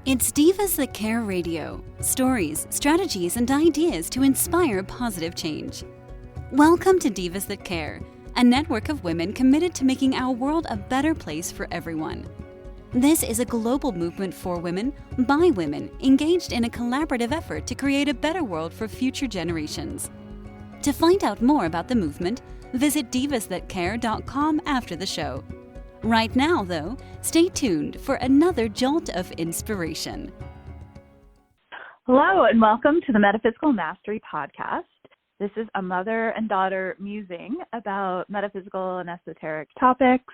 It's Divas That Care Radio. Stories, strategies, and ideas to inspire positive change. Welcome to Divas That Care, a network of women committed to making our world a better place for everyone. This is a global movement for women, by women, engaged in a collaborative effort to create a better world for future generations. To find out more about the movement, visit divasthatcare.com after the show. Right now, though, stay tuned for another jolt of inspiration. Hello, and welcome to the Metaphysical Mastery Podcast. This is a mother and daughter musing about metaphysical and esoteric topics.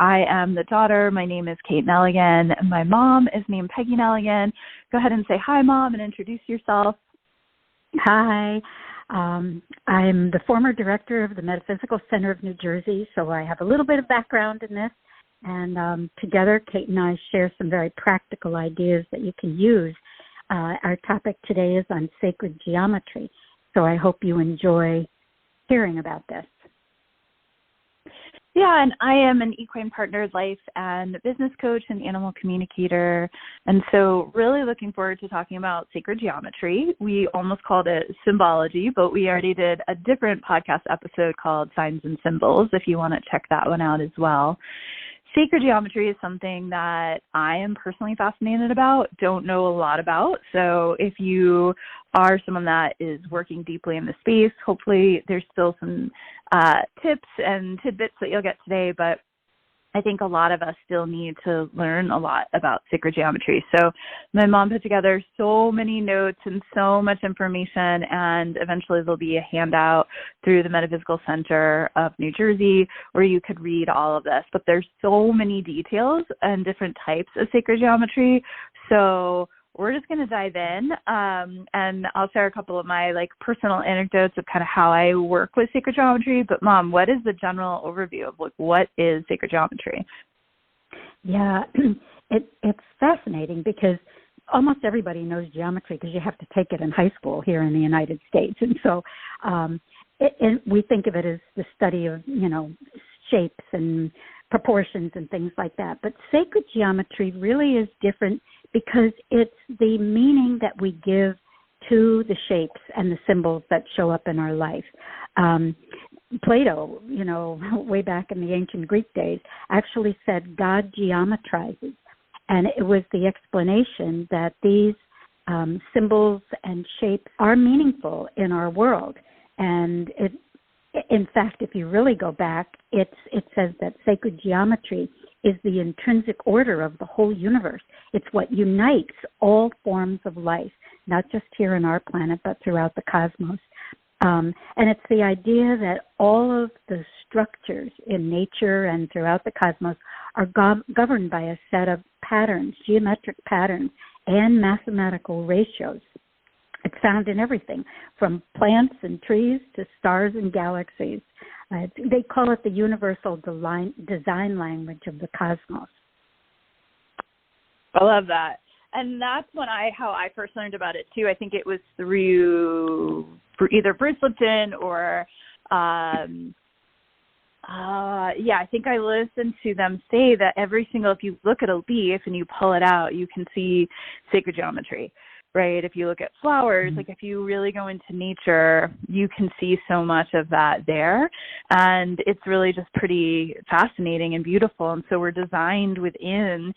I am the daughter. My name is Kate Nelligan, and my mom is named Peggy Nelligan. Go ahead and say hi, Mom, and introduce yourself. Hi. I'm the former director of the Metaphysical Center of New Jersey, so I have a little bit of background in this. And together, Kate and I share some very practical ideas that you can use. Our topic today is on sacred geometry, so I hope you enjoy hearing about this. Yeah, and I am an equine partner, life and business coach and animal communicator. And so really looking forward to talking about sacred geometry. We almost called it symbology, but we already did a different podcast episode called Signs and Symbols, if you want to check that one out as well. Sacred geometry is something that I am personally fascinated about, don't know a lot about. So if you are someone that is working deeply in the space, hopefully there's still some tips and tidbits that you'll get today, but I think a lot of us still need to learn a lot about sacred geometry. So my mom put together so many notes and so much information, and eventually there'll be a handout through the Metaphysical Center of New Jersey where you could read all of this. But there's so many details and different types of sacred geometry. So we're just going to dive in, and I'll share a couple of my personal anecdotes of kind of how I work with sacred geometry. But Mom, what is the general overview of what is sacred geometry? Yeah, it's fascinating because almost everybody knows geometry because you have to take it in high school here in the United States. And so we think of it as the study of, shapes and proportions and things like that. But sacred geometry really is different because it's the meaning that we give to the shapes and the symbols that show up in our life. Plato, way back in the ancient Greek days, actually said God geometrizes. And it was the explanation that these symbols and shapes are meaningful in our world. And in fact, if you really go back, it says that sacred geometry is the intrinsic order of the whole universe. It's what unites all forms of life, not just here on our planet, but throughout the cosmos. And it's the idea that all of the structures in nature and throughout the cosmos are governed by a set of patterns, geometric patterns, and mathematical ratios. It's found in everything, from plants and trees to stars and galaxies. They call it the universal design language of the cosmos. I love that. And that's how I first learned about it, too. I think it was through either Bruce Lipton or, I think I listened to them say that if you look at a leaf and you pull it out, you can see sacred geometry. Right? If you look at flowers, if you really go into nature, you can see so much of that there. And it's really just pretty fascinating and beautiful. And so we're designed within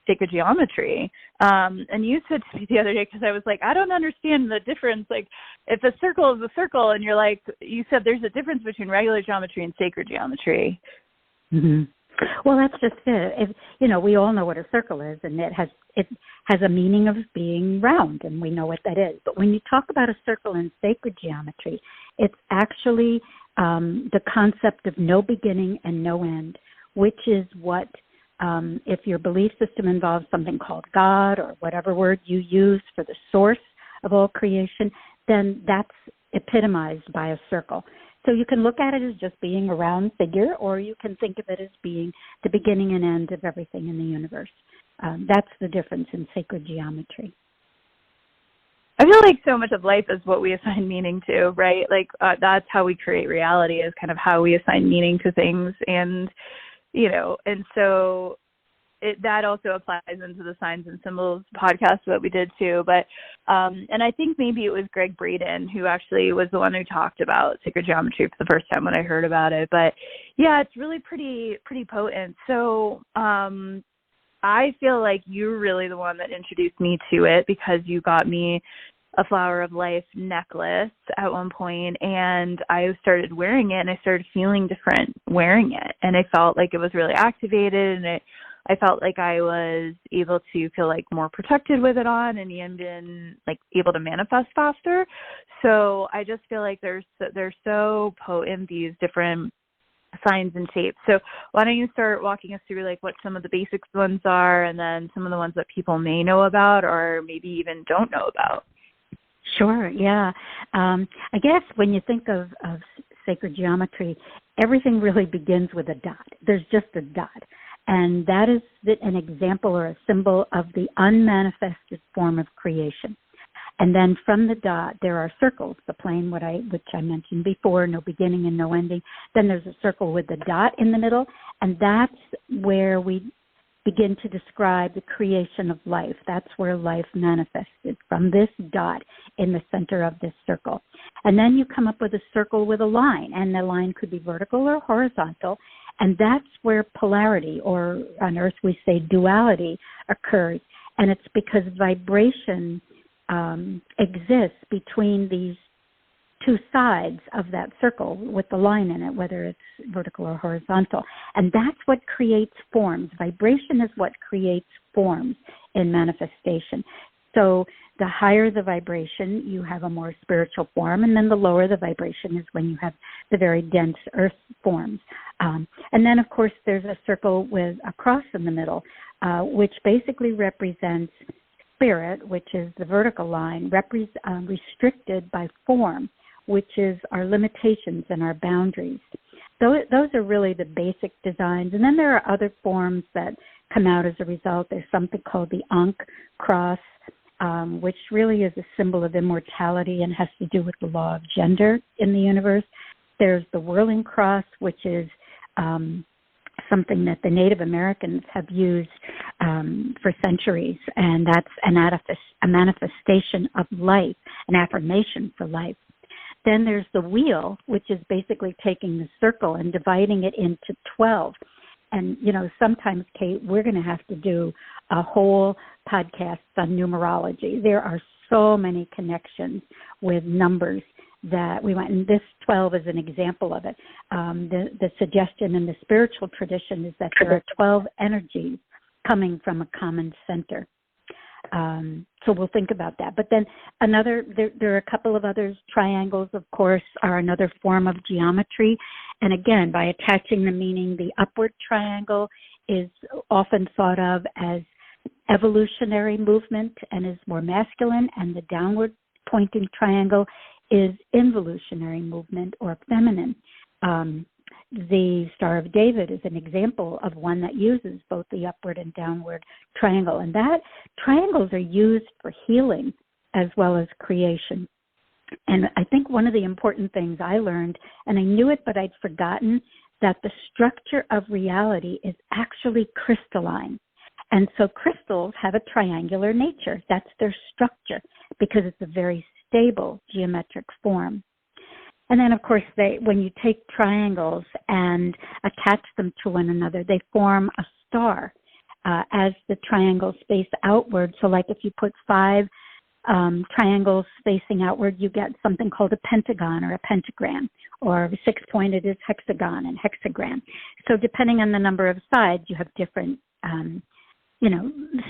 sacred geometry. And you said to me the other day, because I was like, I don't understand the difference. If a circle is a circle, and you said there's a difference between regular geometry and sacred geometry. Mm-hmm. Well, that's just it. We all know what a circle is, and it has a meaning of being round, and we know what that is. But when you talk about a circle in sacred geometry, it's actually the concept of no beginning and no end, which is what, if your belief system involves something called God or whatever word you use for the source of all creation, then that's epitomized by a circle. So you can look at it as just being a round figure, or you can think of it as being the beginning and end of everything in the universe. That's the difference in sacred geometry. I feel like so much of life is what we assign meaning to, right? That's how we create reality, is kind of how we assign meaning to things. And, and so that also applies into the Signs and Symbols podcast that we did too. But and I think maybe it was Greg Braden who actually was the one who talked about sacred geometry for the first time when I heard about it. But yeah, it's really pretty potent. So I feel like you're really the one that introduced me to it, because you got me a Flower of Life necklace at one point, and I started wearing it, and I started feeling different wearing it, and I felt like it was really activated, and I felt like I was able to feel like more protected with it on, and even like able to manifest faster. So I just feel like they're so potent, these different signs and shapes. So why don't you start walking us through like what some of the basic ones are, and then some of the ones that people may know about or maybe even don't know about. Sure, yeah. I guess when you think of sacred geometry, everything really begins with a dot. There's just a dot. And that is an example or a symbol of the unmanifested form of creation. And then from the dot, there are circles, the plane, which I mentioned before, no beginning and no ending. Then there's a circle with the dot in the middle, and that's where we begin to describe the creation of life. That's where life manifested, from this dot in the center of this circle. And then you come up with a circle with a line, and the line could be vertical or horizontal, and that's where polarity, or on Earth we say duality, occurs. And it's because vibration exists between these two sides of that circle with the line in it, whether it's vertical or horizontal. And that's what creates forms. Vibration is what creates forms in manifestation. So the higher the vibration, you have a more spiritual form, and then the lower the vibration is when you have the very dense earth forms. And then, of course, there's a circle with a cross in the middle, which basically represents spirit, which is the vertical line, restricted by form, which is our limitations and our boundaries. Those are really the basic designs. And then there are other forms that come out as a result. There's something called the Ankh cross, which really is a symbol of immortality and has to do with the law of gender in the universe. There's the whirling cross, which is something that the Native Americans have used for centuries, and that's a manifestation of life, an affirmation for life. Then there's the wheel, which is basically taking the circle and dividing it into 12. And, sometimes, Kate, we're going to have to do a whole podcast on numerology. There are so many connections with numbers that we went, and this 12 is an example of it. The suggestion in the spiritual tradition is that there are 12 energies coming from a common center. So we'll think about that. But then there are a couple of others. Triangles, of course, are another form of geometry. And again, by attaching the meaning, the upward triangle is often thought of as evolutionary movement and is more masculine, and the downward pointing triangle is involutionary movement or feminine. The Star of David is an example of one that uses both the upward and downward triangle. And that triangles are used for healing as well as creation. And I think one of the important things I learned, and I knew it, but I'd forgotten, that the structure of reality is actually crystalline. And so crystals have a triangular nature. That's their structure because it's a very stable geometric form. And then, of course, when you take triangles and attach them to one another, they form a star as the triangles face outward. So like if you put 5 triangles facing outward, you get something called a pentagon or a pentagram, or 6-pointed is hexagon and hexagram. So depending on the number of sides, you have different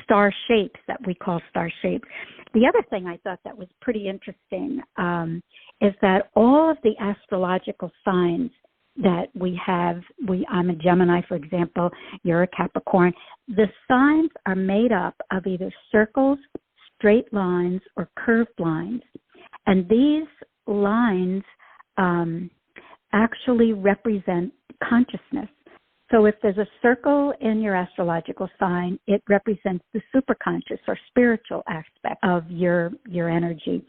star shapes that we call star shapes. The other thing I thought that was pretty interesting is that all of the astrological signs that we have, I'm a Gemini, for example, you're a Capricorn, the signs are made up of either circles, straight lines, or curved lines. And these lines actually represent consciousness. So if there's a circle in your astrological sign, it represents the superconscious or spiritual aspect of your energy.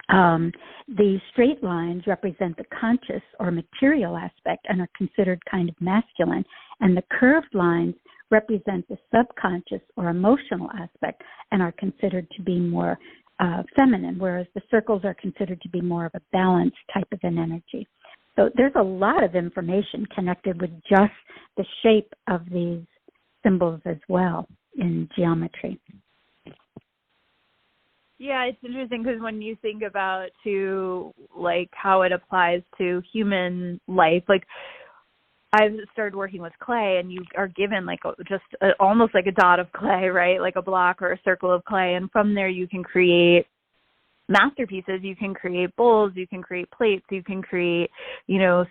The straight lines represent the conscious or material aspect and are considered kind of masculine. And the curved lines represent the subconscious or emotional aspect and are considered to be more feminine, whereas the circles are considered to be more of a balanced type of an energy. So there's a lot of information connected with just the shape of these symbols as well in geometry. Yeah, it's interesting because when you think about like how it applies to human life, like I've started working with clay, and you are given almost like a dot of clay, right? Like a block or a circle of clay, and from there you can create masterpieces, you can create bowls, you can create plates, you can create,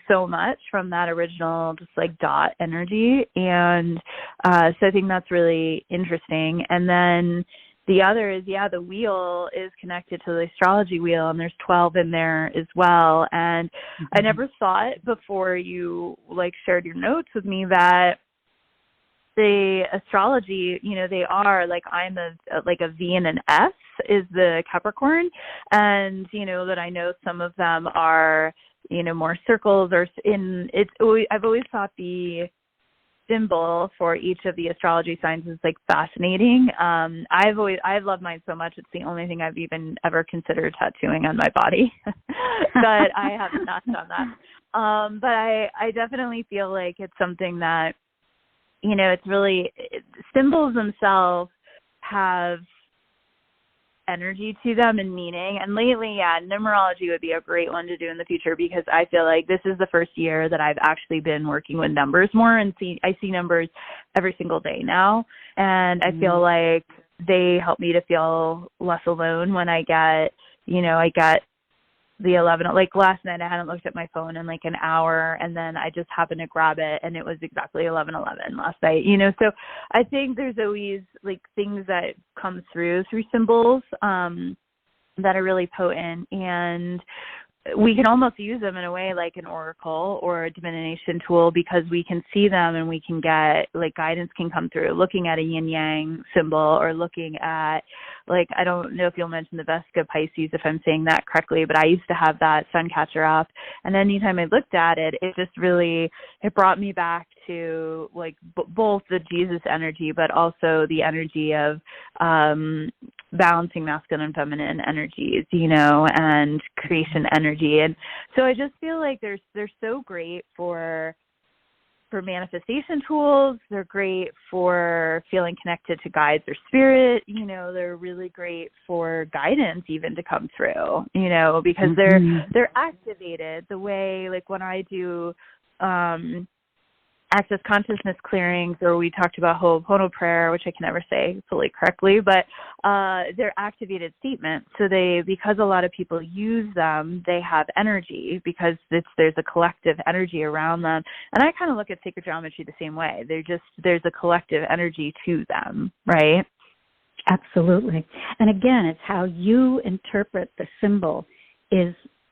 so much from that original just like dot energy. And so I think that's really interesting. And then the other is, the wheel is connected to the astrology wheel, and there's 12 in there as well. And I never thought before you shared your notes with me that the astrology, they are I'm a V and an S is the Capricorn, and that I know some of them are more circles or I've always thought the symbol for each of the astrology signs is fascinating. I've loved mine so much, it's the only thing I've even ever considered tattooing on my body, but I have not done that. But I definitely feel like it's something that it's really, symbols themselves have energy to them and meaning. And lately, numerology would be a great one to do in the future, because I feel like this is the first year that I've actually been working with numbers more, and I see numbers every single day now. And I feel like they help me to feel less alone when I get the 11, last night I hadn't looked at my phone in an hour, and then I just happened to grab it and it was exactly 11:11 last night, so I think there's always things that come through symbols that are really potent, and we can almost use them in a way like an oracle or a divination tool, because we can see them and we can get guidance can come through looking at a yin yang symbol, or looking at I don't know if you'll mention the Vesica Pisces if I'm saying that correctly, but I used to have that sun catcher up, and anytime I looked at it, it just really, it brought me back to both the Jesus energy, but also the energy of balancing masculine and feminine energies, and creation energy. And so I just feel like they're so great for manifestation tools. They're great for feeling connected to guides or spirit. They're really great for guidance even to come through, because they're activated the way, when I do access consciousness clearings, or we talked about Ho'oponopono prayer, which I can never say fully correctly, but they're activated statements. So because a lot of people use them, they have energy, because there's a collective energy around them. And I kind of look at sacred geometry the same way. There's a collective energy to them, right? Absolutely. And again, it's how you interpret the symbol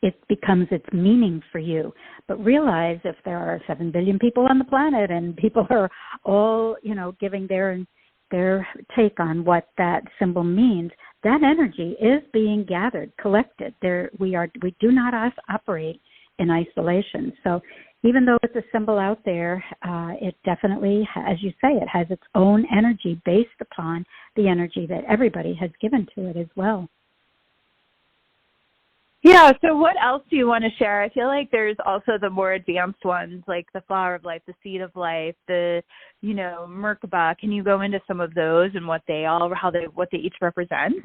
it becomes its meaning for you. But realize if there are 7 billion people on the planet and people are all, giving their take on what that symbol means, that energy is being gathered, collected. We do not operate in isolation. So even though it's a symbol out there, it definitely, as you say, it has its own energy based upon the energy that everybody has given to it as well. Yeah, so what else do you want to share? I feel like there's also the more advanced ones, like the flower of life, the seed of life, the, Merkaba. Can you go into some of those and what they each represent?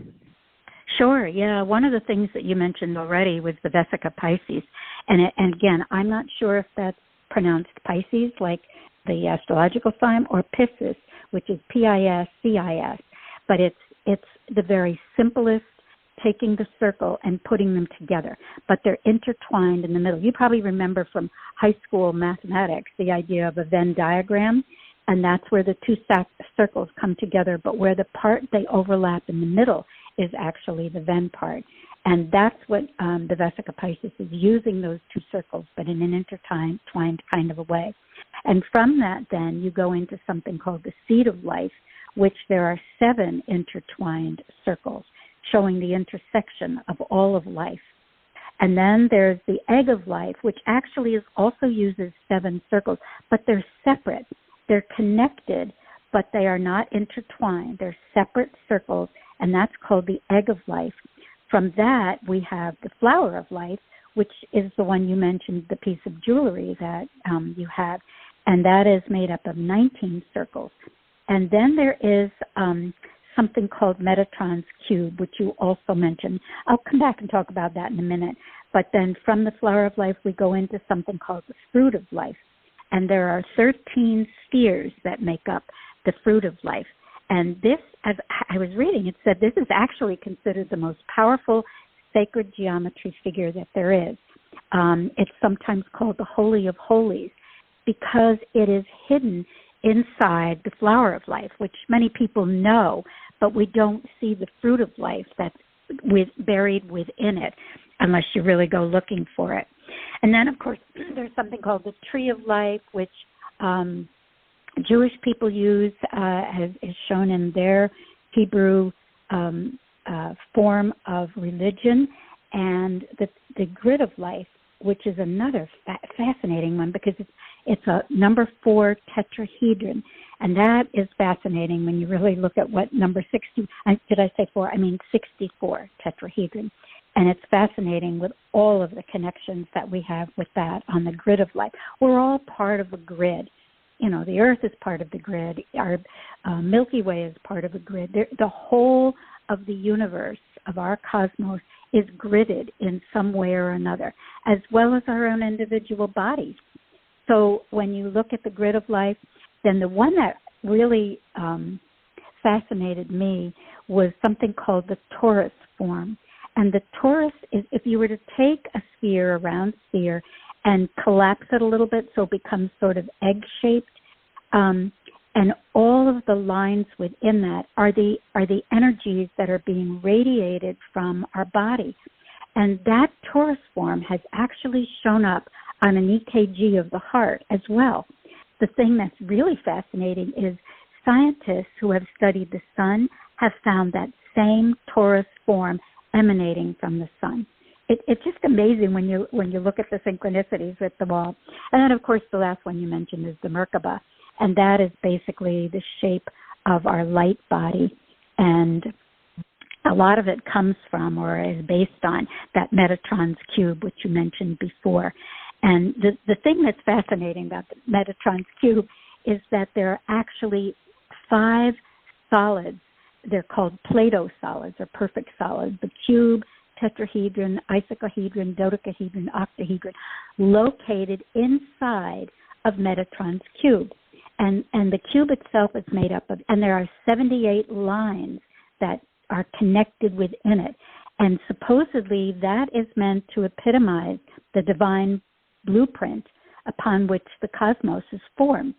Sure, yeah. One of the things that you mentioned already was the Vesica Pisces. And again, I'm not sure if that's pronounced Pisces, like the astrological sign, or Piscis, which is Piscis. But it's the very simplest, taking the circle and putting them together, but they're intertwined in the middle. You probably remember from high school mathematics the idea of a Venn diagram, and that's where the two circles come together, but where the part they overlap in the middle is actually the Venn part. And that's what the Vesica Pisces is, using those two circles, but in an intertwined kind of a way. And from that, then, you go into something called the seed of life, which there are 7 intertwined circles, showing the intersection of all of life. And then there's the egg of life, which actually also uses 7 circles, but they're separate. They're connected but they are not intertwined. They're separate circles, and that's called the egg of life. From that, we have the flower of life, which is the one you mentioned, the piece of jewelry that you have, and that is made up of 19 circles. And then there is something called Metatron's cube, which you also mentioned. I'll come back and talk about that in a minute. But then from the flower of life, we go into something called the fruit of life. And there are 13 spheres that make up the fruit of life. And this, as I was reading, it said this is actually considered the most powerful sacred geometry figure that there is. It's sometimes called the Holy of Holies because it is hidden inside the flower of life, which many people know, but we don't see the fruit of life that's buried within it unless you really go looking for it. And then, of course, there's something called the tree of life, which Jewish people use, as is shown in their Hebrew form of religion, and the grid of life, which is another fascinating one because it's a number 4 tetrahedron, and that is fascinating when you really look at what number 60, did I say 4? I mean 64 tetrahedron. And it's fascinating with all of the connections that we have with that on the grid of life. We're all part of a grid. You know, the Earth is part of the grid. Our Milky Way is part of a grid. The whole of the universe, of our cosmos, is gridded in some way or another, as well as our own individual bodies. So when you look at the grid of life, then the one that really fascinated me was something called the torus form. And the torus is, if you were to take a sphere, a round sphere, and collapse it a little bit so it becomes sort of egg-shaped, and all of the lines within that are the energies that are being radiated from our body. And that torus form has actually shown up on an EKG of the heart as well. The thing that's really fascinating is scientists who have studied the sun have found that same torus form emanating from the sun. It's just amazing when you look at the synchronicities with them all. And then, of course, the last one you mentioned is the Merkaba, and that is basically the shape of our light body. And a lot of it comes from or is based on that Metatron's cube, which you mentioned before. And the thing that's fascinating about the Metatron's cube is that there are actually 5 solids. They're called Plato solids or perfect solids. The cube, tetrahedron, icosahedron, dodecahedron, octahedron, located inside of Metatron's cube. And the cube itself is made up of, and there are 78 lines that are connected within it. And supposedly that is meant to epitomize the divine blueprint upon which the cosmos is formed.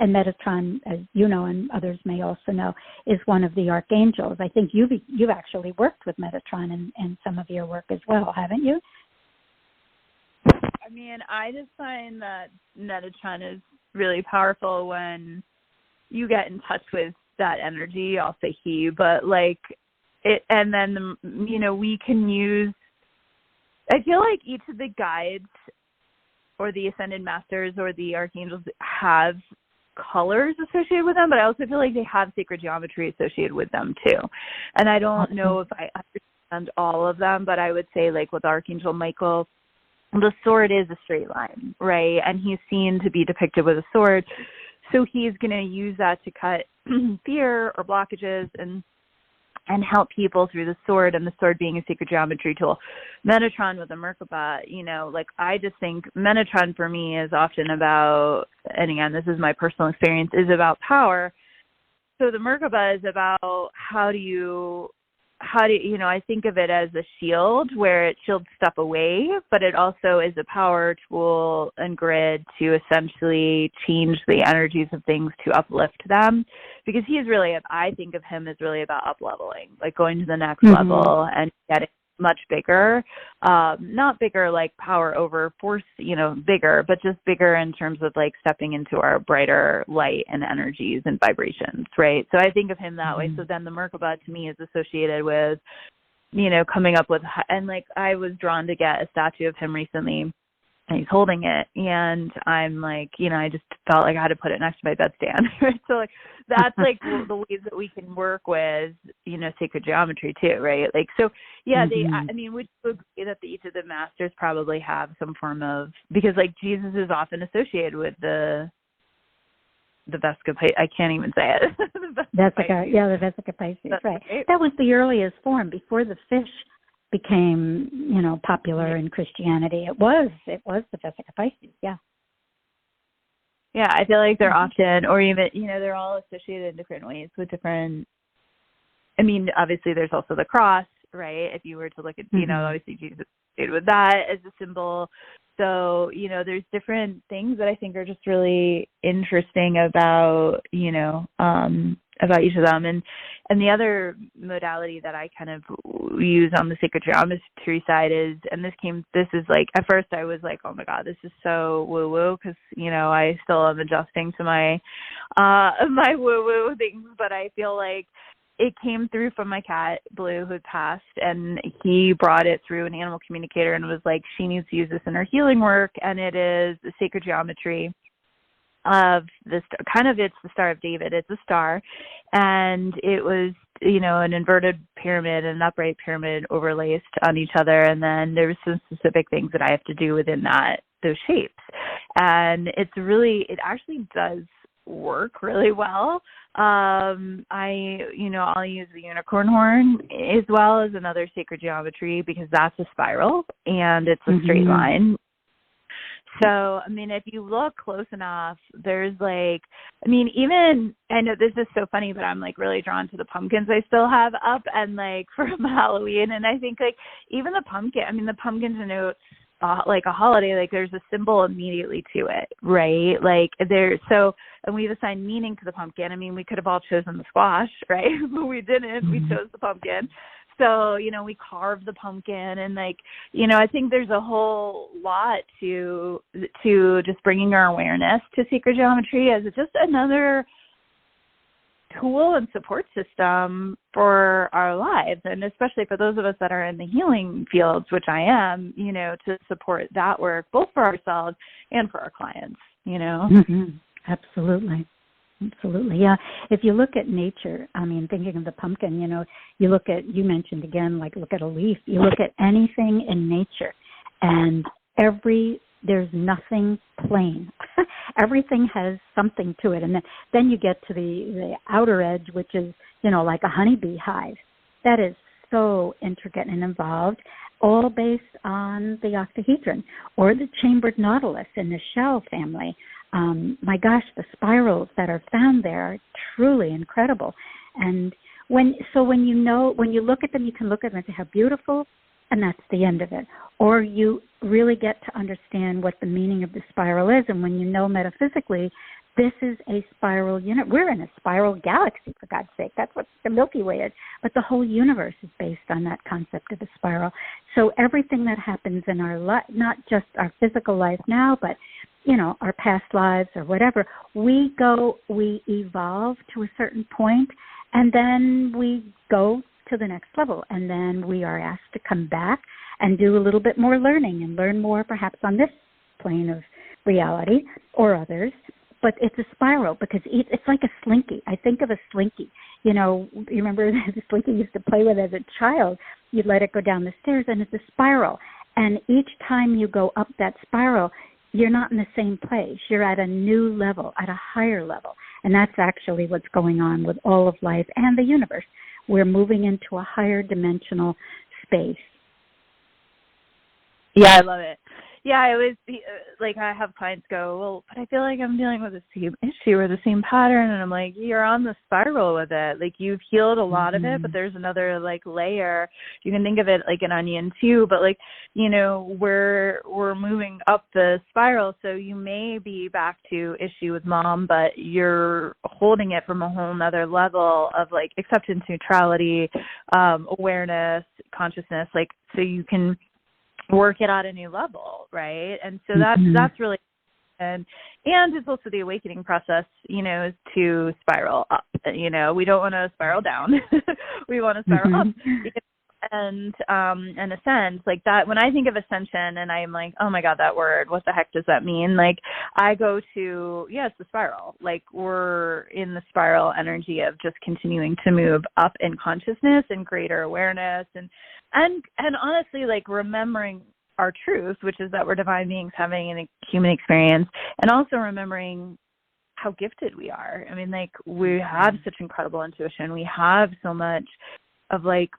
And Metatron, as you know, and others may also know, is one of the archangels. I think you've actually worked with Metatron in some of your work as well, haven't you? I mean, I just find that Metatron is really powerful when you get in touch with that energy. I'll say he, but like it, and then we can use. I feel like each of the guides, or the ascended masters, or the archangels have colors associated with them, but I also feel like they have sacred geometry associated with them too. And I don't know if I understand all of them, but I would say, like with Archangel Michael, the sword is a straight line, right? And he's seen to be depicted with a sword. So he's going to use that to cut fear or blockages and help people through the sword, and the sword being a sacred geometry tool. Metatron with the Merkaba, I just think Metatron for me is often about, and again, this is my personal experience, is about power. So the Merkaba is about how do you, I think of it as a shield where it shields stuff away, but it also is a power tool and grid to essentially change the energies of things to uplift them. Because he is really, I think of him as really about up-leveling, like going to the next level and getting much bigger. Not bigger like power over force, bigger, but just bigger in terms of like stepping into our brighter light and energies and vibrations, right? So I think of him that way. So then the Merkaba to me is associated with, coming up with, and like I was drawn to get a statue of him recently and he's holding it, and I'm like, I just felt like I had to put it next to my bedstand. Right? So like that's like the ways that we can work with, sacred geometry too, right? Like, so yeah, would you agree that each of the masters probably have some form of, because like Jesus is often associated with the Vesica, I can't even say it. The Vesica Pisces, right. That was the earliest form before the fish became, popular in Christianity. It was the Vesica Pisces, yeah. Yeah, I feel like they're often, or even, they're all associated in different ways with different, obviously there's also the cross, right? If you were to look at, obviously Jesus associated with that as a symbol. So, there's different things that I think are just really interesting about, about each of them. And the other modality that I kind of use on the sacred geometry side is, and this is like, at first I was like, oh my God, this is so woo-woo, because, I still am adjusting to my, my woo-woo things, but I feel like it came through from my cat, Blue, who had passed, and he brought it through an animal communicator and was like, she needs to use this in her healing work, and it is the sacred geometry of this, it's the Star of David. It's a star, and it was, an inverted pyramid and an upright pyramid overlaced on each other, and then there was some specific things that I have to do within those shapes, and it actually does work really well. I'll use the unicorn horn as well as another sacred geometry, because that's a spiral and it's a straight line. So, if you look close enough, there's like, even, I know this is so funny, but I'm like really drawn to the pumpkins I still have up, and like from Halloween. And I think like even the pumpkin denotes like a holiday, like there's a symbol immediately to it, right? Like and we've assigned meaning to the pumpkin. We could have all chosen the squash, right? But we didn't. We chose the pumpkin. So, we carved the pumpkin, and like, I think there's a whole lot to just bringing our awareness to sacred geometry as just another tool and support system for our lives, and especially for those of us that are in the healing fields, which I am, to support that work both for ourselves and for our clients, Absolutely. Yeah. If you look at nature, thinking of the pumpkin, you mentioned again, like look at a leaf, you look at anything in nature, and there's nothing plain. Everything has something to it. And then you get to the outer edge, which is, like a honeybee hive. That is so intricate and involved, all based on the octahedron or the chambered nautilus in the shell family. My gosh, the spirals that are found there are truly incredible. And when you look at them, you can look at them and say how beautiful, and that's the end of it. Or you really get to understand what the meaning of the spiral is, and when you know metaphysically, this is a spiral unit. We're in a spiral galaxy, for God's sake. That's what the Milky Way is. But the whole universe is based on that concept of a spiral. So everything that happens in our life, not just our physical life now, but our past lives or whatever, we evolve to a certain point, and then we go to the next level, and then we are asked to come back and do a little bit more learning and learn more perhaps on this plane of reality or others. But it's a spiral because it's like a slinky. I think of a slinky. You remember the slinky you used to play with as a child? You'd let it go down the stairs, and it's a spiral. And each time you go up that spiral, you're not in the same place. You're at a new level, at a higher level. And that's actually what's going on with all of life and the universe. We're moving into a higher dimensional space. Yeah, I love it. Yeah, I always I have clients go, well, but I feel like I'm dealing with the same issue or the same pattern, and I'm like, you're on the spiral with it. Like you've healed a lot of it, but there's another layer. You can think of it like an onion too, but we're moving up the spiral, so you may be back to issue with mom, but you're holding it from a whole nother level of acceptance, neutrality, awareness, consciousness, so you can work it at a new level, right? And so that's really, and it's also the awakening process, is to spiral up. We don't want to spiral down. We want to spiral up. and ascend, like that. When I think of ascension and I'm like, oh my God, that word, what the heck does that mean? Like I go to, it's the spiral. Like we're in the spiral energy of just continuing to move up in consciousness and greater awareness and honestly, like remembering our truth, which is that we're divine beings having a human experience, and also remembering how gifted we are. I mean, like we have such incredible intuition. We have so much of like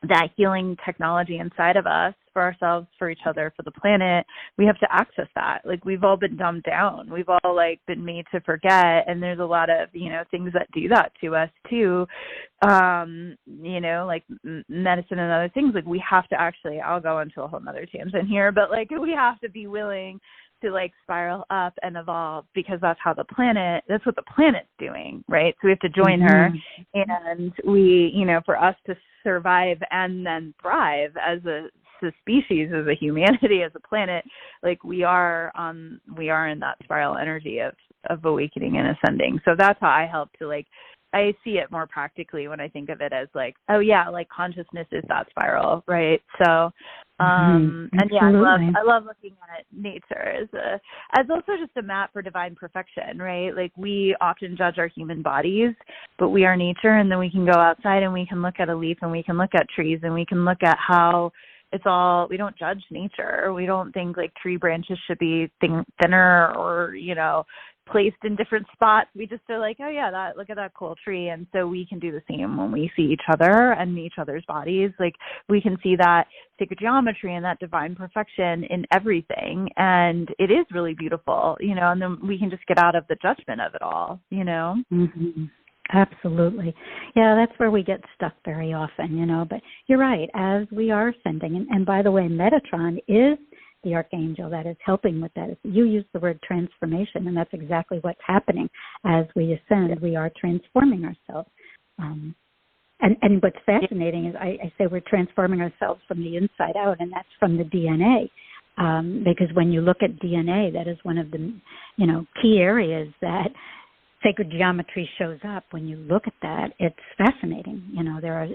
that healing technology inside of us for ourselves, for each other, for the planet. We have to access that. Like we've all been dumbed down. We've all like been made to forget. And there's a lot of, things that do that to us too. Like medicine and other things. Like we have to actually, I'll go into a whole nother tangent here, but like we have to be willing to like spiral up and evolve, because that's what the planet's doing, right? So we have to join her, and we, for us to survive and then thrive as a species, as a humanity, as a planet, like we are in that spiral energy of awakening and ascending. So that's how I help to I see it more practically when I think of it as like, oh yeah, like consciousness is that spiral, right? So, and yeah, I love looking at nature as also just a map for divine perfection, right? Like we often judge our human bodies, but we are nature, and then we can go outside and we can look at a leaf and we can look at trees and we can look at how we don't judge nature. We don't think like tree branches should be thinner or, placed in different spots. We just are like, oh yeah, look at that cool tree. And so we can do the same when we see each other and each other's bodies. Like we can see that sacred geometry and that divine perfection in everything. And it is really beautiful, and then we can just get out of the judgment of it all, Mm-hmm. Absolutely. Yeah, that's where we get stuck very often, but you're right, as we are ascending. And by the way, Metatron is the archangel that is helping with that. You used the word transformation, and that's exactly what's happening as we ascend. We are transforming ourselves. And what's fascinating is I say we're transforming ourselves from the inside out, and that's from the DNA. Because when you look at DNA, that is one of the, key areas that sacred geometry shows up. When you look at that, it's fascinating. There are,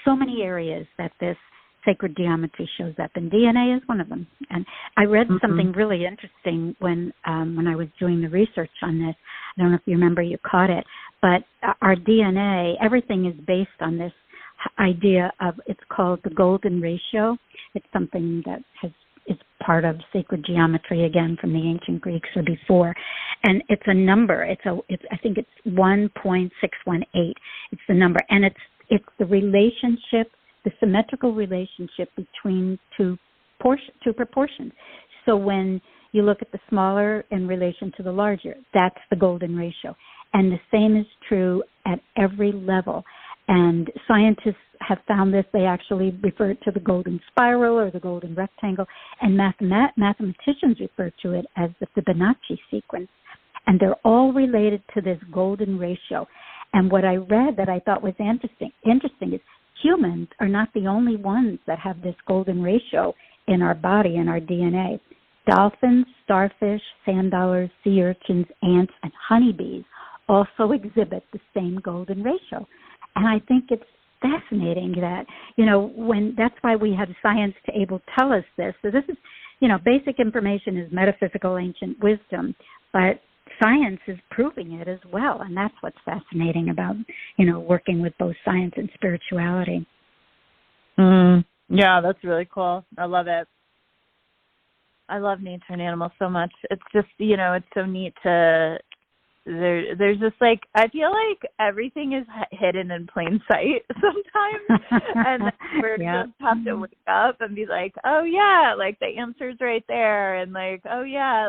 so many areas that this sacred geometry shows up, and DNA is one of them. And I read something really interesting when I was doing the research on this. I don't know if you remember, you caught it, but our DNA, everything is based on this idea of, it's called the golden ratio. It's something that is part of sacred geometry, again, from the ancient Greeks or before. And it's a number. I think it's 1.618. It's the number. And it's the relationship, the symmetrical relationship between two proportions. So when you look at the smaller in relation to the larger, that's the golden ratio. And the same is true at every level. And scientists have found this. They actually refer to the golden spiral or the golden rectangle, and mathematicians refer to it as the Fibonacci sequence. And they're all related to this golden ratio. And what I read that I thought was interesting is humans are not the only ones that have this golden ratio in our body, in our DNA. Dolphins, starfish, sand dollars, sea urchins, ants, and honeybees also exhibit the same golden ratio. And I think it's fascinating that, that's why we have science to able to tell us this. So this is, basic information is metaphysical ancient wisdom, but science is proving it as well. And that's what's fascinating about, working with both science and spirituality. Yeah, that's really cool. I love it. I love nature and animals so much. It's just, it's so neat to... There's just I feel like everything is hidden in plain sight sometimes, and we're just have to wake up and be like, oh yeah, the answer's right there, and oh yeah,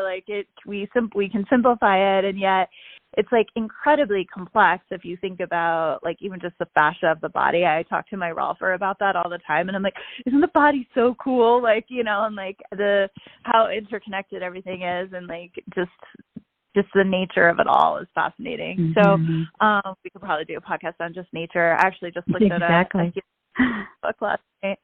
we can simplify it, and yet it's incredibly complex if you think about even just the fascia of the body. I talk to my Rolfer about that all the time, and I'm like, isn't the body so cool? And how interconnected everything is, and just the nature of it all is fascinating. So we could probably do a podcast on just nature. I actually just looked at a book last night.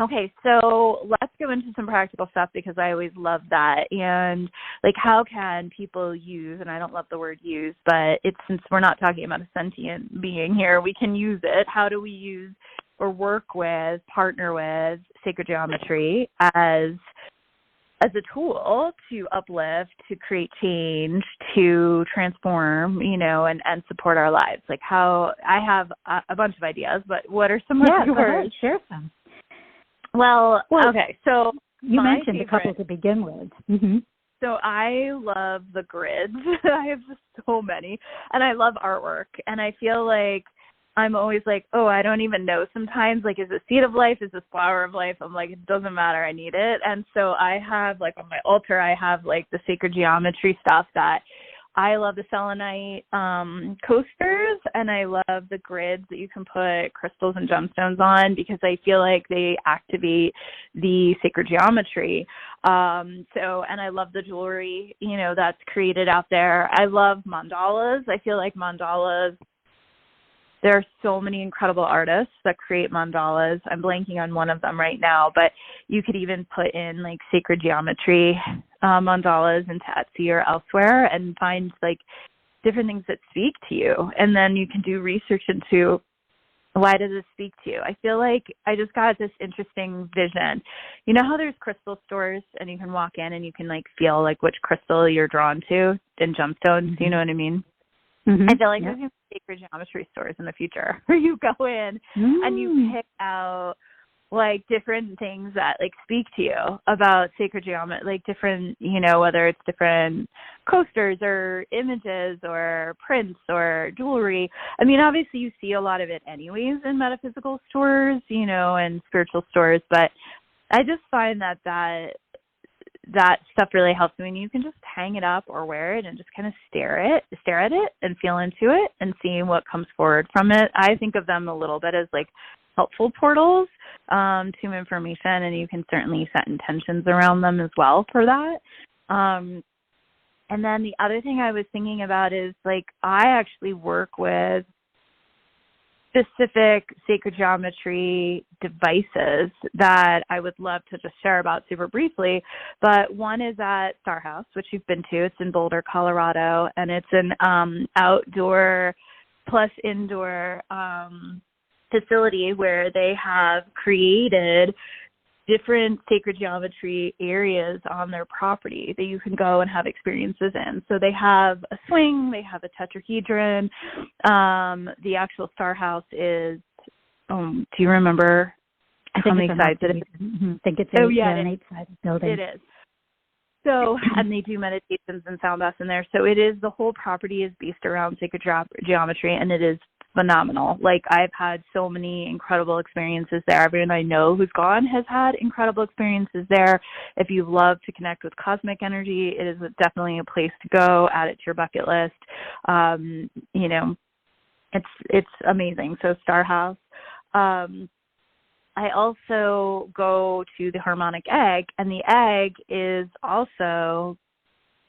Okay, so let's go into some practical stuff, because I always love that. And how can people use, and I don't love the word use, but since we're not talking about a sentient being here, we can use it. How do we use or work with, partner with sacred geometry as a tool to uplift, to create change, to transform, and support our lives. Like how I have a bunch of ideas, but what are some of yours? Go ahead, share some. Well, okay. So you mentioned a couple to begin with. Mm-hmm. So I love the grids. I have so many, and I love artwork. And I feel like I'm always like, oh, I don't even know sometimes, like, is it seed of life? Is this flower of life? I'm like, it doesn't matter. I need it. And so I have, like, on my altar, I have, like, the sacred geometry stuff that I love, the selenite coasters, and I love the grids that you can put crystals and gemstones on because I feel like they activate the sacred geometry. And I love the jewelry, that's created out there. I love mandalas. I feel like mandalas, there are so many incredible artists that create mandalas. I'm blanking on one of them right now, but you could even put in like sacred geometry mandalas into Etsy or elsewhere and find like different things that speak to you. And then you can do research into why does it speak to you? I feel like I just got this interesting vision. You know how there's crystal stores and you can walk in and you can like feel like which crystal you're drawn to in gemstones? Mm-hmm. You know what I mean? Mm-hmm. I feel like there's going to be sacred geometry stores in the future where you go in and you pick out like different things that like speak to you about sacred geometry, like different, whether it's different coasters or images or prints or jewelry. I mean, obviously you see a lot of it anyways in metaphysical stores, and spiritual stores, but I just find that stuff really helps me. And you can just hang it up or wear it and just kind of stare at it and feel into it and see what comes forward from it. I think of them a little bit as like helpful portals to information, and you can certainly set intentions around them as well for that. And then the other thing I was thinking about is like I actually work with specific sacred geometry devices that I would love to just share about super briefly. But one is at Star House, which you've been to. It's in Boulder, Colorado, and it's an outdoor plus indoor facility where they have created different sacred geometry areas on their property that you can go and have experiences in. So they have a swing, they have a tetrahedron. The actual Star House is, do you remember how many sides it is? Mm-hmm. I think it's an 8-sided building. It is. So, and they do meditations and sound baths in there. So it is, the whole property is based around sacred geometry, and it is phenomenal. Like I've had so many incredible experiences there. Everyone I know who's gone has had incredible experiences there. If you love to connect with cosmic energy, it is definitely a place to go. Add it to your bucket list. It's amazing. So Star House. I also go to the Harmonic Egg, and the egg is also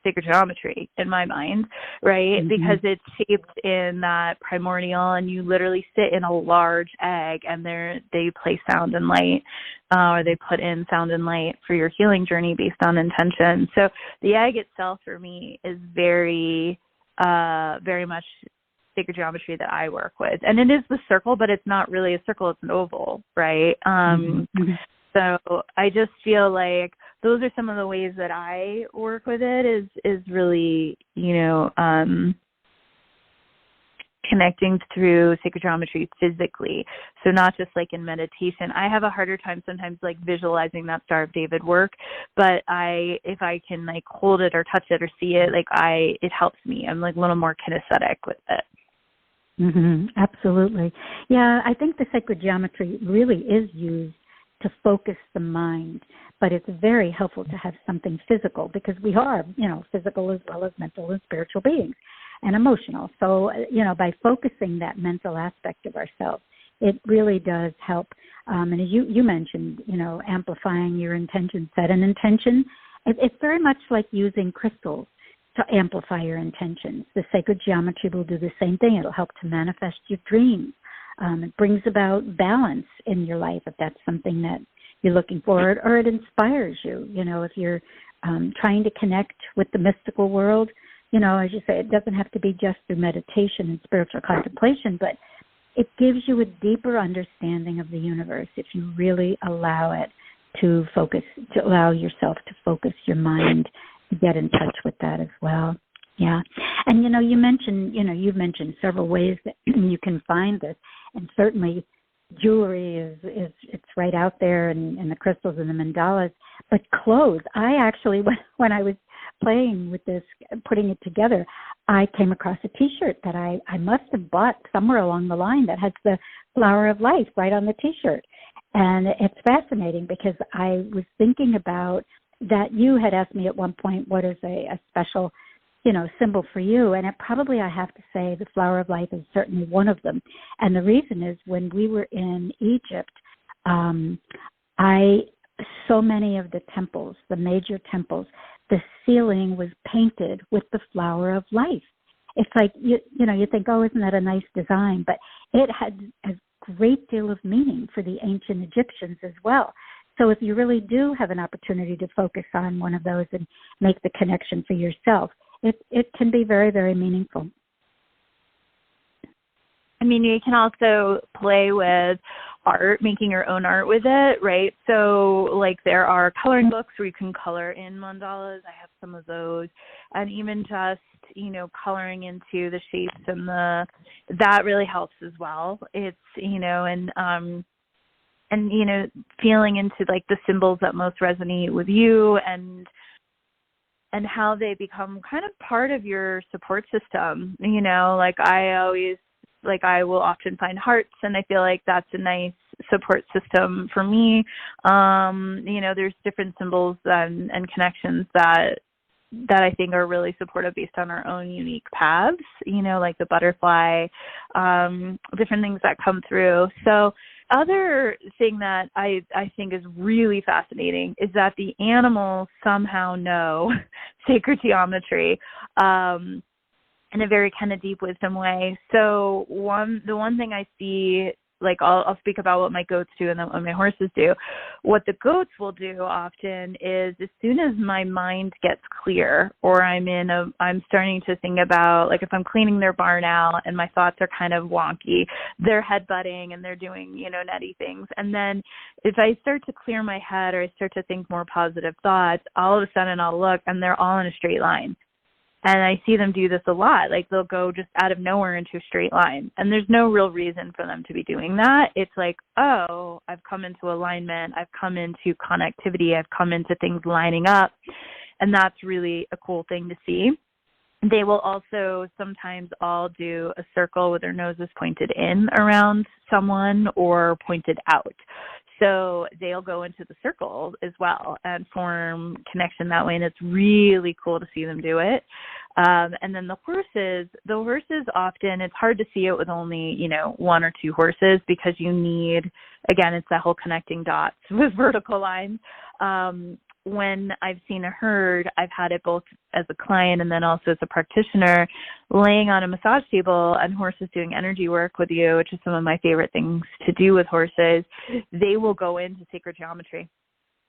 sacred geometry in my mind, right? Mm-hmm. Because it's shaped in that primordial, and you literally sit in a large egg, and they play sound and light, or they put in sound and light for your healing journey based on intention. So the egg itself for me is very, very much sacred geometry that I work with. And it is the circle, but it's not really a circle, it's an oval, right? Mm-hmm. So I just feel like those are some of the ways that I work with it is really, connecting through sacred geometry physically. So not just like in meditation. I have a harder time sometimes like visualizing that Star of David work, but if I can like hold it or touch it or see it, it helps me. I'm like a little more kinesthetic with it. Mm-hmm. Absolutely. Yeah, I think the sacred geometry really is used to focus the mind, but it's very helpful to have something physical because we are, physical as well as mental and spiritual beings and emotional. So, by focusing that mental aspect of ourselves, it really does help. And as you mentioned, amplifying your intention, set an intention. It's very much like using crystals to amplify your intentions. The sacred geometry will do the same thing. It'll help to manifest your dreams. It brings about balance in your life if that's something that you're looking for, or it inspires you. If you're trying to connect with the mystical world, as you say, it doesn't have to be just through meditation and spiritual contemplation, but it gives you a deeper understanding of the universe if you really allow it to focus, to allow yourself to focus your mind to get in touch with that as well. Yeah. And, you've mentioned several ways that you can find this. And certainly jewelry is it's right out there, and the crystals and the mandalas. But clothes, I actually, when I was playing with this, putting it together, I came across a T-shirt that I must have bought somewhere along the line that has the flower of life right on the T-shirt. And it's fascinating because I was thinking about that. You had asked me at one point, what is a special, symbol for you? And I have to say the flower of life is certainly one of them. And the reason is when we were in Egypt, so many of the temples, the major temples, the ceiling was painted with the flower of life. It's like, you think, oh, isn't that a nice design? But it had a great deal of meaning for the ancient Egyptians as well. So if you really do have an opportunity to focus on one of those and make the connection for yourself, it can be very, very meaningful. I mean, you can also play with art, making your own art with it, right? So, like, there are coloring books where you can color in mandalas. I have some of those. And even just, coloring into the shapes and that really helps as well. It's, and feeling into, like, the symbols that most resonate with you and how they become kind of part of your support system. I will often find hearts, and I feel like that's a nice support system for me. There's different symbols and connections that I think are really supportive based on our own unique paths, like the butterfly, different things that come through. So other thing that I think is really fascinating is that the animals somehow know sacred geometry in a very kind of deep wisdom way. So the one thing I see, like I'll speak about what my goats do and then what my horses do. What the goats will do often is as soon as my mind gets clear or I'm starting to think about, like if I'm cleaning their barn out and my thoughts are kind of wonky, they're headbutting and they're doing, nutty things. And then if I start to clear my head or I start to think more positive thoughts, all of a sudden I'll look and they're all in a straight line. And I see them do this a lot. Like they'll go just out of nowhere into a straight line. And there's no real reason for them to be doing that. It's like, oh, I've come into alignment. I've come into connectivity. I've come into things lining up. And that's really a cool thing to see. They will also sometimes all do a circle with their noses pointed in around someone or pointed out. So they'll go into the circle as well and form connection that way. And it's really cool to see them do it. And then the horses often, it's hard to see it with only, one or two horses because you need, again, it's that whole connecting dots with vertical lines. When I've seen a herd, I've had it both as a client and then also as a practitioner, laying on a massage table and horses doing energy work with you, which is some of my favorite things to do with horses. They will go into sacred geometry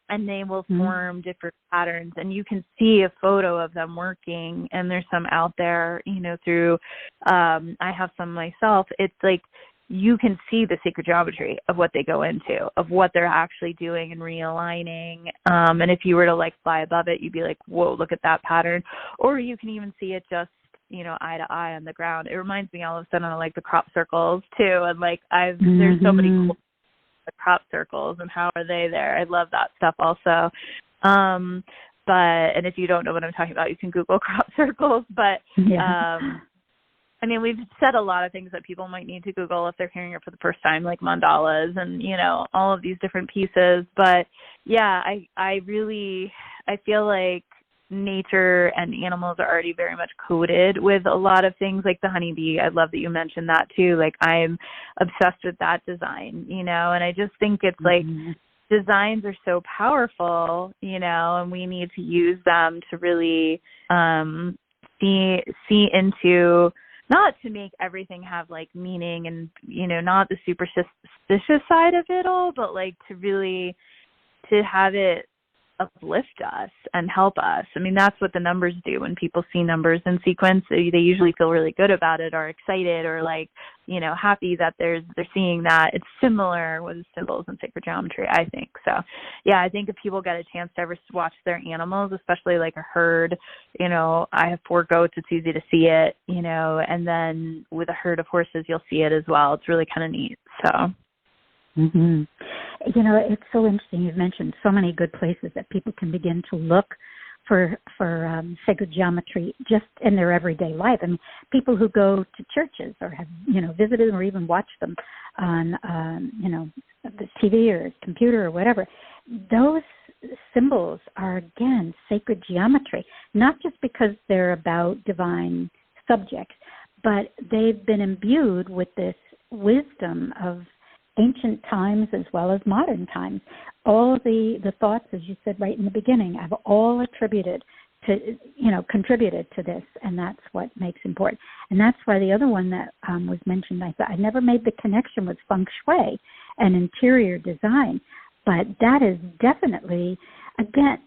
and they will form different patterns. And you can see a photo of them working, and there's some out there, through, I have some myself. It's like, you can see the sacred geometry of what they go into, of what they're actually doing and realigning. And if you were to like fly above it, you'd be like, whoa, look at that pattern. Or you can even see it just, eye to eye on the ground. It reminds me all of a sudden of like the crop circles too. And like there's so many cool crop circles and how are they there? I love that stuff also. And if you don't know what I'm talking about, you can Google crop circles. But we've said a lot of things that people might need to Google if they're hearing it for the first time, like mandalas and, all of these different pieces. But yeah, I feel like nature and animals are already very much coded with a lot of things, like the honeybee. I love that you mentioned that too. Like I'm obsessed with that design, and I just think it's like designs are so powerful, and we need to use them to really see into, not to make everything have like meaning and, not the superstitious side of it all, but like to really, to have it uplift us and help us. I mean, that's what the numbers do. When people see numbers in sequence, they usually feel really good about it, or excited, or like, happy that they're seeing that. It's similar with symbols and sacred geometry, I think. So, yeah, I think if people get a chance to ever watch their animals, especially like a herd, I have 4 goats, it's easy to see it, and then with a herd of horses, you'll see it as well. It's really kind of neat. So. Mm-hmm. It's so interesting. You've mentioned so many good places that people can begin to look for sacred geometry just in their everyday life. I mean, people who go to churches or have, visited or even watched them on, the TV or computer or whatever, those symbols are, again, sacred geometry, not just because they're about divine subjects, but they've been imbued with this wisdom of ancient times as well as modern times. All the thoughts, as you said right in the beginning, have all contributed to this, and that's what makes important. And that's why the other one that was mentioned, I never made the connection with feng shui and interior design, but that is definitely, again,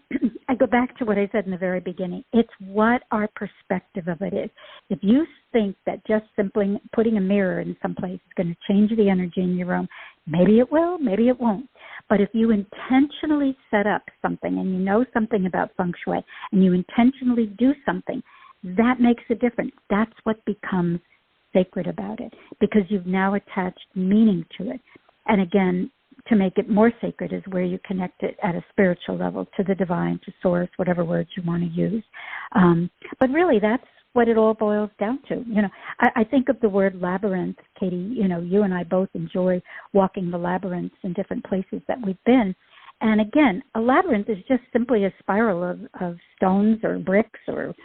I go back to what I said in the very beginning. It's what our perspective of it is. If you think that just simply putting a mirror in some place is going to change the energy in your room, maybe it will, maybe it won't. But if you intentionally set up something and you know something about feng shui and you intentionally do something, that makes a difference. That's what becomes sacred about it, because you've now attached meaning to it. And again, to make it more sacred is where you connect it at a spiritual level to the divine, to source, whatever words you want to use. But really, that's what it all boils down to. I think of the word labyrinth, Katie. You and I both enjoy walking the labyrinths in different places that we've been. And again, a labyrinth is just simply a spiral of stones or bricks or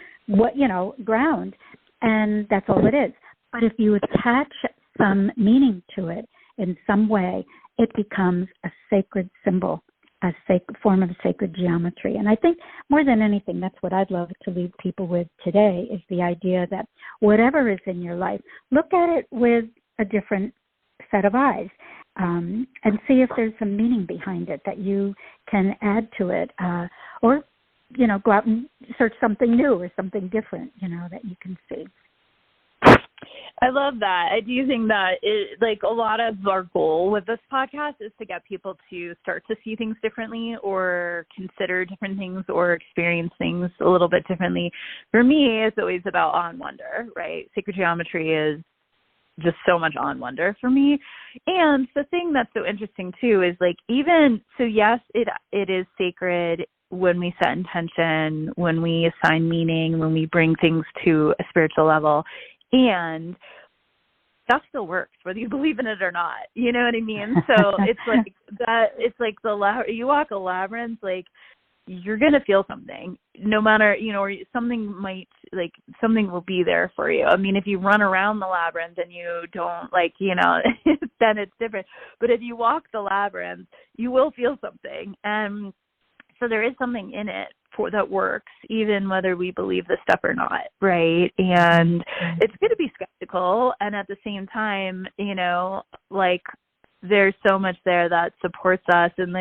ground. And that's all it is. But if you attach some meaning to it in some way, it becomes a sacred symbol, a form of sacred geometry. And I think more than anything, that's what I'd love to leave people with today, is the idea that whatever is in your life, look at it with a different set of eyes and see if there's some meaning behind it that you can add to it, or, go out and search something new or something different, that you can see. I love that. I do think that a lot of our goal with this podcast is to get people to start to see things differently, or consider different things, or experience things a little bit differently. For me, it's always about awe and wonder, right? Sacred geometry is just so much awe and wonder for me. And the thing that's so interesting too is yes, it is sacred when we set intention, when we assign meaning, when we bring things to a spiritual level. And stuff still works, whether you believe in it or not. You know what I mean? So it's like that. It's like you walk a labyrinth, you're going to feel something, no matter, or something will be there for you. I mean, if you run around the labyrinth and you don't then it's different. But if you walk the labyrinth, you will feel something. And so there is something in it that works, even whether we believe this stuff or not, right? And it's good to be skeptical, and at the same time, there's so much there that supports us. And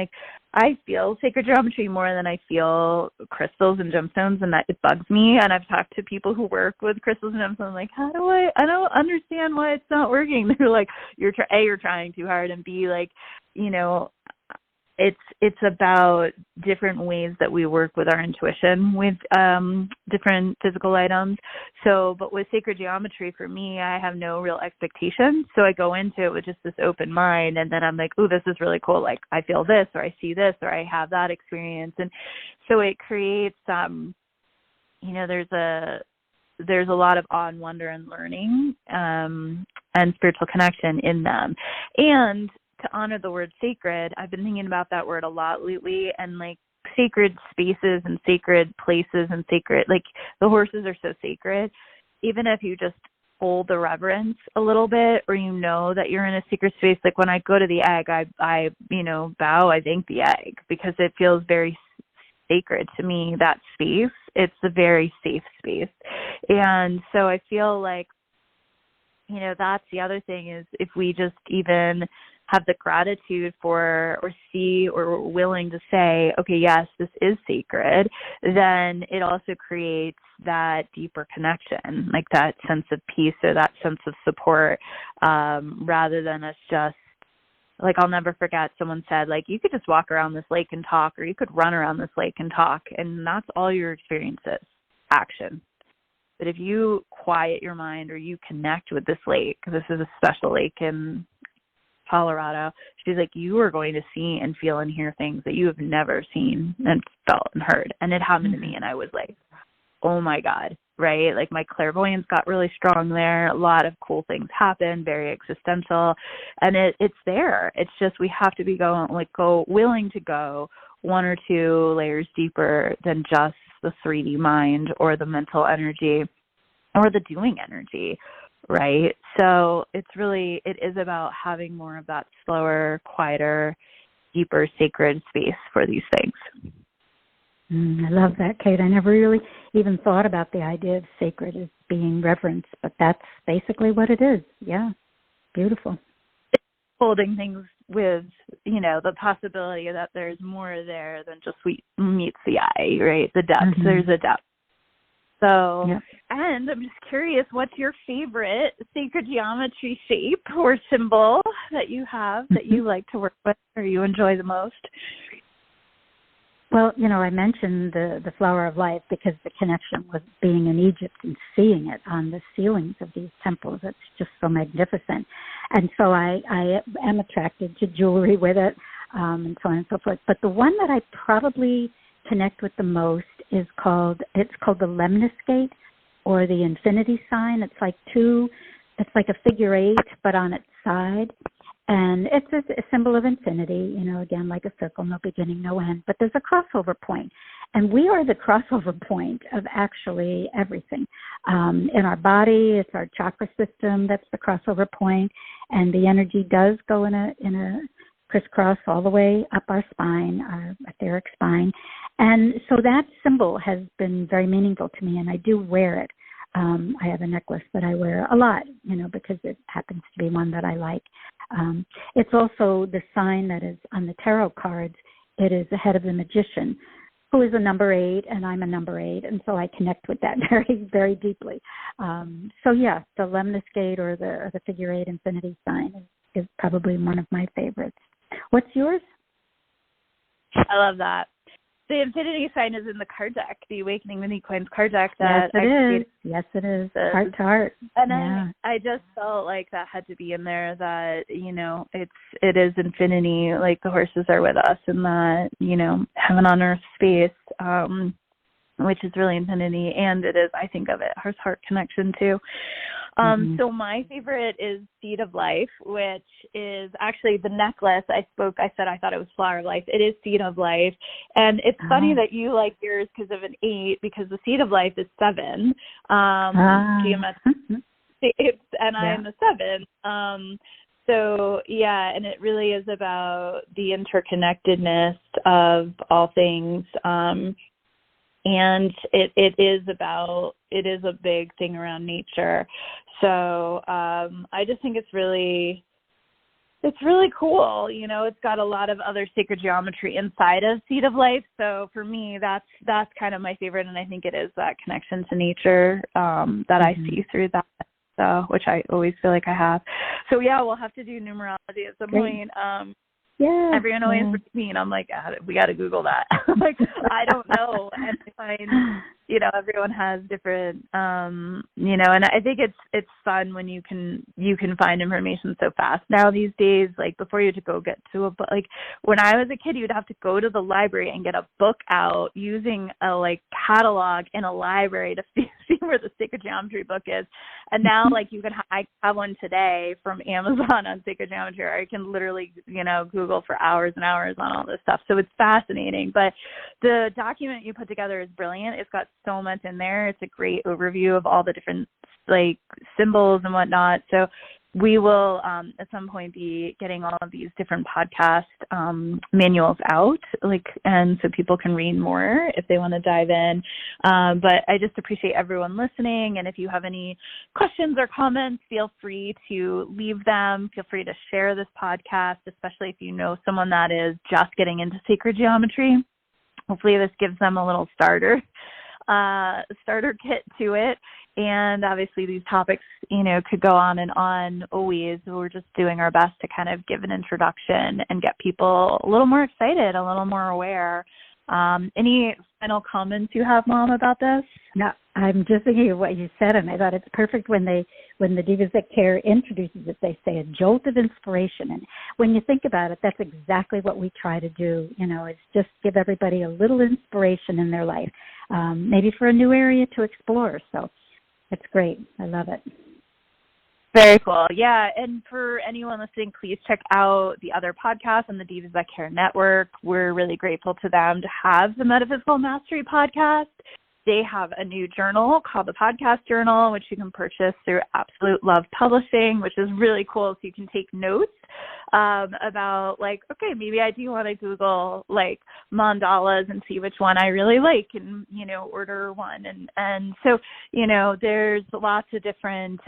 I feel sacred geometry more than I feel crystals and gemstones, and that it bugs me. And I've talked to people who work with crystals and gemstones, I don't understand why it's not working. They're like, you're trying too hard, and B, it's about different ways that we work with our intuition with different physical items. So, but with sacred geometry, for me, I have no real expectation. So I go into it with just this open mind, and then I'm like, oh, this is really cool. I feel this, or I see this, or I have that experience. And so it creates, there's a lot of awe and wonder and learning and spiritual connection in them. And to honor the word sacred, I've been thinking about that word a lot lately, and sacred spaces and sacred places and sacred, the horses are so sacred. Even if you just hold the reverence a little bit, or that you're in a sacred space, when I go to the egg, I bow, I thank the egg, because it feels very sacred to me, that space. It's a very safe space. And so I feel that's the other thing, is if we just even have the gratitude for, or see, or willing to say, okay, yes, this is sacred, then it also creates that deeper connection, like that sense of peace or that sense of support, rather than us just, like, I'll never forget, someone said, like, you could just walk around this lake and talk, or you could run around this lake and talk, and that's all your experience is, action. But if you quiet your mind or you connect with this lake, this is a special lake in Colorado, she's like, you are going to see and feel and hear things that you have never seen and felt and heard. And it happened to me, and I was like, oh my God, right? Like, my clairvoyance got really strong there. A lot of cool things happened, very existential, and it's there. It's just, we have to be willing to go one or two layers deeper than just the 3D mind or the mental energy or the doing energy, right? So it is about having more of that slower, quieter, deeper, sacred space for these things. I love that, Kate. I never really even thought about the idea of sacred as being reverence, but that's basically what it is. Yeah, beautiful. Holding things with, the possibility that there's more there than just meets the eye, right? The depth, there's a depth. So, yeah. And I'm just curious, what's your favorite sacred geometry shape or symbol that you have that you like to work with or you enjoy the most? Well, I mentioned the flower of life because the connection with being in Egypt and seeing it on the ceilings of these temples. It's just so magnificent. And so I am attracted to jewelry with it, and so on and so forth. But the one that I probably connect with the most is called the lemniscate, or the infinity sign. It's like a figure 8, but on its side. And it's a symbol of infinity, again, like a circle, no beginning, no end. But there's a crossover point. And we are the crossover point of actually everything. In our body, it's our chakra system that's the crossover point. And the energy does go in a crisscross all the way up our spine, our etheric spine. And so that symbol has been very meaningful to me, and I do wear it. I have a necklace that I wear a lot, because it happens to be one that I like. It's also the sign that is on the tarot cards. It is the head of the magician, who is a number 8, and I'm a number 8, and so I connect with that very, very deeply. So yeah, the lemniscate or the figure 8 infinity sign is probably one of my favorites. What's yours? I love that. The infinity sign is in the card deck, the Awakening Mini Coins card deck. Yes, it is. Heart to heart. And yeah. I just felt like that had to be in there, that, it is infinity, like the horses are with us, and that, heaven on earth space, which is really infinity. And it is, I think of it, heart connection too. So my favorite is Seed of Life, which is actually the necklace. I said I thought it was Flower of Life. It is Seed of Life. And it's funny that you like yours because of an 8, because the Seed of Life is 7. Geometric shapes, and I am a 7. So, yeah, and it really is about the interconnectedness of all things. And it is a big thing around nature. So I just think it's really cool. It's got a lot of other sacred geometry inside of Seed of Life. So for me, that's kind of my favorite, and I think it is that connection to nature that I see through that. So, which I always feel like I have. So yeah, we'll have to do numerology at some point. Yeah. Everyone always brings me, and I'm like, we got to Google that. Like, I don't know. And I find, everyone has different, and I think it's fun when you can find information so fast now these days. Like, before you had to go get to a book, like when I was a kid, you'd have to go to the library and get a book out using a catalog in a library to see where the sacred geometry book is. And now, I have one today from Amazon on sacred geometry, or I can literally, Google for hours and hours on all this stuff. So it's fascinating. But the document you put together is brilliant. It's got so much in there. It's a great overview of all the different symbols and whatnot. So we will at some point be getting all of these different podcast manuals out, and so people can read more if they want to dive in. But I just appreciate everyone listening. And if you have any questions or comments, feel free to leave them. Feel free to share this podcast, especially if you know someone that is just getting into sacred geometry. Hopefully this gives them a little starter kit to it. And obviously these topics, could go on and on always. We're just doing our best to kind of give an introduction and get people a little more excited, a little more aware. Any final comments you have, Mom, about this? No, I'm just thinking of what you said, and I thought it's perfect when the Divas That Care introduces it, they say a jolt of inspiration. And when you think about it, that's exactly what we try to do, is just give everybody a little inspiration in their life, maybe for a new area to explore. So it's great. I love it. Very cool. Yeah. And for anyone listening, please check out the other podcasts on the Divas That Care network. We're really grateful to them to have the Metaphysical Mastery podcast. They have a new journal called the Podcast Journal, which you can purchase through Absolute Love Publishing, which is really cool. So you can take notes about okay, maybe I do want to Google mandalas and see which one I really like and, order one. And so, there's lots of different,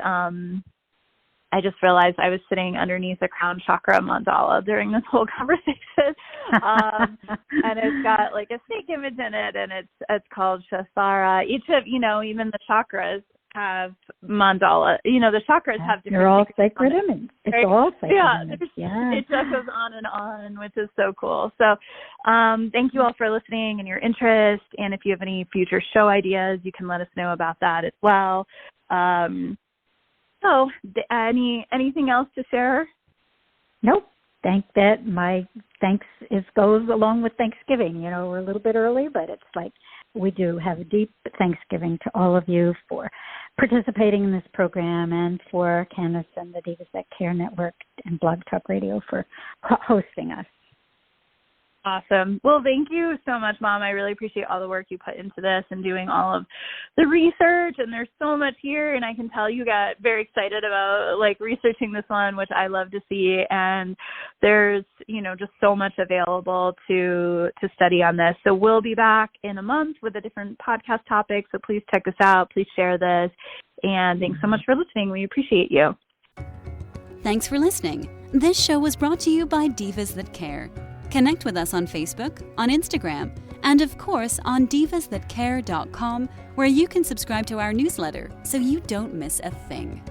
I just realized I was sitting underneath a crown chakra mandala during this whole conversation. And it's got a snake image in it, and it's called Shastara. Each of, even the chakras have mandala. The chakras have different. They're all sacred images. It's all sacred images. Yeah. It just goes on and on, which is so cool. So thank you all for listening and your interest. And if you have any future show ideas, you can let us know about that as well. So, anything else to share? Nope. My thanks goes along with Thanksgiving. We're a little bit early, but it's we do have a deep Thanksgiving to all of you for participating in this program, and for Candace and the Divas That Care Network and Blog Talk Radio for hosting us. Awesome. Well, thank you so much, Mom. I really appreciate all the work you put into this and doing all of the research. And there's so much here, and I can tell you got very excited about researching this one, which I love to see. And there's, just so much available to study on this. So we'll be back in a month with a different podcast topic. So please check this out. Please share this. And thanks so much for listening. We appreciate you. Thanks for listening. This show was brought to you by Divas That Care. Connect with us on Facebook, on Instagram, and of course on divasthatcare.com, where you can subscribe to our newsletter so you don't miss a thing.